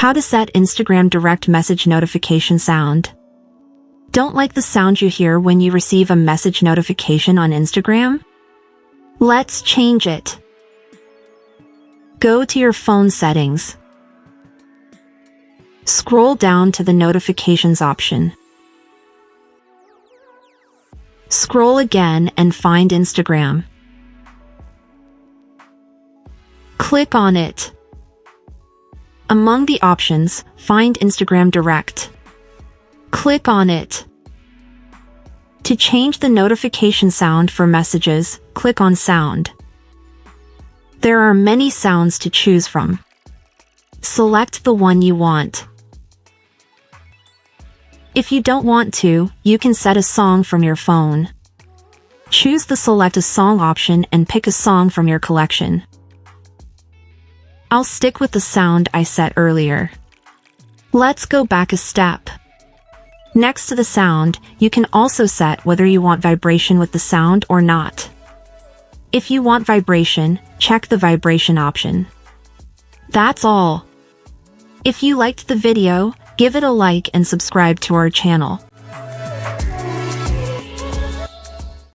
How to set Instagram direct message notification sound. Don't like the sound you hear when you receive a message notification on Instagram? Let's change it. Go to your phone settings. Scroll down to the notifications option. Scroll again and find Instagram. Click on it. Among the options, find Instagram Direct. Click on it. To change the notification sound for messages, click on Sound. There are many sounds to choose from. Select the one you want. If you don't want to, you can set a song from your phone. Choose the Select a Song option and pick a song from your collection. I'll stick with the sound I set earlier. Let's go back a step. Next to the sound, you can also set whether you want vibration with the sound or not. If you want vibration, check the vibration option. That's all. If you liked the video, give it a like and subscribe to our channel.